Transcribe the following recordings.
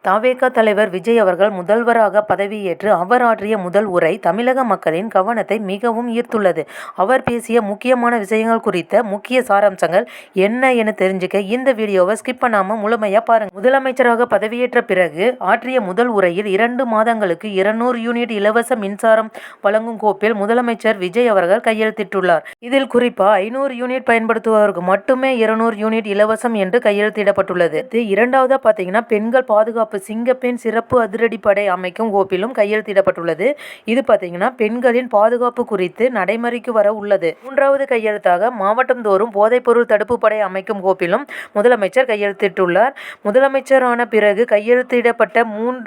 தவேக தலைவர் விஜய் அவர்கள் முதல்வராக பதவியேற்று அவர் ஆற்றிய முதல் உரை தமிழக மக்களின் கவனத்தை மிகவும் ஈர்த்துள்ளது. அவர் பேசிய முக்கியமான விஷயங்கள் குறித்த முக்கிய சாராம்சங்கள் என்ன என தெரிஞ்சுக்க இந்த வீடியோவை ஸ்கிப் பண்ணாம முழுமையா பாருங்க. முதலமைச்சராக பதவியேற்ற பிறகு ஆற்றிய முதல் உரையில் 2 மாதங்களுக்கு 200 யூனிட் இலவச மின்சாரம் வழங்கும் கோப்பில் முதலமைச்சர் விஜய் அவர்கள் கையெழுத்திட்டுள்ளார். இதில் குறிப்பா 500 யூனிட் பயன்படுத்துபவருக்கு மட்டுமே 200 யூனிட் இலவசம் என்று கையெழுத்திடப்பட்டுள்ளது. இரண்டாவதா பாத்தீங்கன்னா பெண்கள் பாதுகாப்பு சிங்கப்பெண் சிறப்பு அதிரடிப்படை அமைக்கும் கோப்பிலும் கையெழுத்திடப்பட்டுள்ளது. இது பார்த்தீங்கன்னா பெண்களின் பாதுகாப்பு குறித்து நடைமுறைக்கு வர உள்ளது. மூன்றாவது கையெழுத்தாக மாவட்டம் தோறும் போதைப்பொருள் தடுப்பு படை அமைக்கும் கோப்பிலும் முதலமைச்சர் கையெழுத்திட்டுள்ளார். முதலமைச்சரான பிறகு கையெழுத்திடப்பட்ட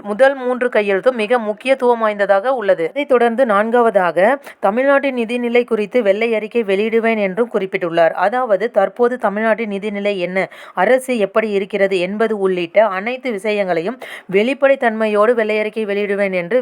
முதல் 3 கையெழுத்தும் மிக முக்கியத்துவம் வாய்ந்ததாக உள்ளது. இதைத் தொடர்ந்து 4வதாக தமிழ்நாட்டின் நிதிநிலை குறித்து வெள்ளை அறிக்கை வெளியிடுவேன் என்றும் குறிப்பிட்டுள்ளார். அதாவது தற்போது தமிழ்நாட்டின் நிதிநிலை என்ன, அரசு எப்படி இருக்கிறது என்பது உள்ளிட்ட அனைத்து விஷயங்களையும் வெளிப்படைத்தன்மையோடு வெள்ளை அறிக்கை வெளியிடுவேன் என்று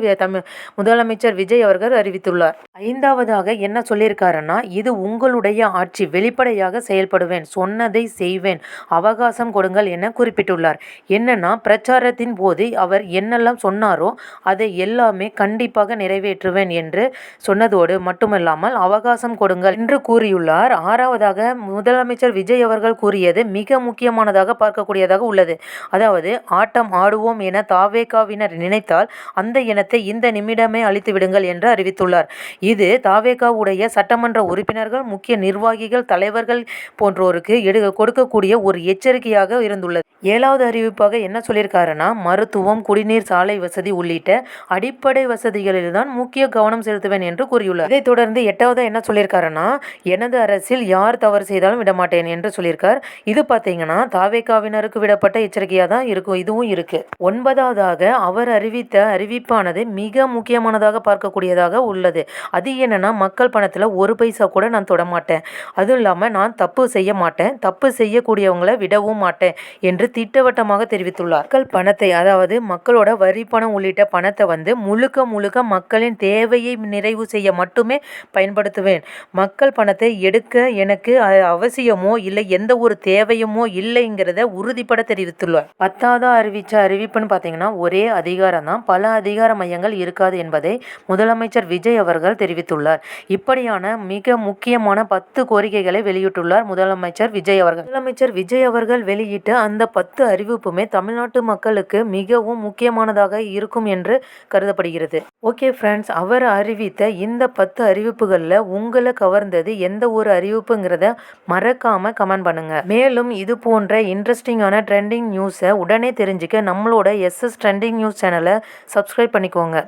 முதலமைச்சர் விஜய் அவர்கள் அறிவித்துள்ளார். 5வதாக என்ன சொல்லியிருக்காருன்னா, இது உங்களுடைய ஆட்சி, வெளிப்படையாக செயல்படுவேன், சொன்னதை செய்வேன், அவகாசம் கொடுங்கள் என குறிப்பிட்டுள்ளார். என்னன்னா பிரச்சாரத்தின் போது அவர் என்னெல்லாம் சொன்னாரோ அதை எல்லாமே கண்டிப்பாக நிறைவேற்றுவேன் என்று சொன்னதோடு மட்டுமல்லாமல் அவகாசம் கொடுங்கள் என்று கூறியுள்ளார். 6வதாக முதலமைச்சர் விஜய் அவர்கள் கூறியது மிக முக்கியமானதாக பார்க்கக்கூடியதாக உள்ளது. அதாவது ஆட்டம் ஆடுவோம் என தவேகாவினர் நினைத்தால் அந்த இனத்தை இந்த நிமிடமே அழித்து விடுங்கள் என்று அறிவித்துள்ளார். இது தவேகாவுடைய சட்டமன்ற உறுப்பினர்கள், முக்கிய நிர்வாகிகள், தலைவர்கள் போன்றோருக்கு கொடுக்கக்கூடிய ஒரு எச்சரிக்கையாக இருந்துள்ளது. 7வது அறிவிப்பாக என்ன சொல்லியிருக்காருன்னா, மருத்துவம், குடிநீர், சாலை வசதி உள்ளிட்ட அடிப்படை வசதிகளில் தான் முக்கிய கவனம் செலுத்துவேன் என்று கூறியுள்ளார். இதைத் தொடர்ந்து 8வது என்ன சொல்லியிருக்காருன்னா, எனது அரசில் யார் தவறு செய்தாலும் விடமாட்டேன் என்று சொல்லியிருக்கார். இது பார்த்தீங்கன்னா தவேகாவினருக்கு விடப்பட்ட எச்சரிக்கையாக தான் இருக்கும். இதுவும் இருக்கு. 9வதாக அவர் அறிவித்த அறிவிப்பானது மிக முக்கியமானதாக பார்க்கக்கூடியதாக உள்ளது. அது என்னன்னா, மக்கள் பணத்தில் 1 பைசா கூட நான் தொடமாட்டேன், அதுவும் இல்லாமல் நான் தப்பு செய்ய மாட்டேன், தப்பு செய்யக்கூடியவங்களை விடவும் மாட்டேன் என்று திட்டவட்டமாக தெரிவித்துள்ளார். மக்கள் பணத்தை, அதாவது மக்களோட வரி பணம் உள்ளிட்ட பணத்தை முழுக்க மக்களின் தேவையை நிறைவு செய்ய மட்டுமே பயன்படுத்துவேன். மக்கள் பணத்தை எடுக்க எனக்கு அவசியமோ இல்லை எந்த ஒரு தேவையுமோ இல்லைங்கிறத உறுதிப்பட தெரிவித்துள்ளார். 10வது அறிவிச்ச அறிவிப்புன்னு பார்த்தீங்கன்னா, ஒரே அதிகாரம் தான், பல அதிகார மையங்கள் இருக்காது என்பதை முதலமைச்சர் விஜய் அவர்கள் தெரிவித்துள்ளார். இப்படியான மிக முக்கியமான 10 கோரிக்கைகளை வெளியிட்டுள்ளார் முதலமைச்சர் விஜய் அவர்கள். முதலமைச்சர் விஜய் அவர்கள் வெளியிட்ட அந்த 10 அறிவிப்புமே தமிழ்நாட்டு மக்களுக்கு மிகவும் முக்கியமானதாக இருக்கும் என்று கருதப்படுகிறது. ஓகே ஃப்ரெண்ட்ஸ், அவர் அறிவித்த இந்த 10 அறிவிப்புகளில் உங்களை கவர்ந்தது எந்த ஒரு அறிவிப்புங்கிறத மறக்காம கமெண்ட் பண்ணுங்க. மேலும் இது போன்ற இன்ட்ரெஸ்டிங்கான ட்ரெண்டிங் நியூஸை உடனே தெரிஞ்சுக்க நம்மளோட SS ட்ரெண்டிங் நியூஸ் சேனலை சப்ஸ்கிரைப் பண்ணிக்கோங்க.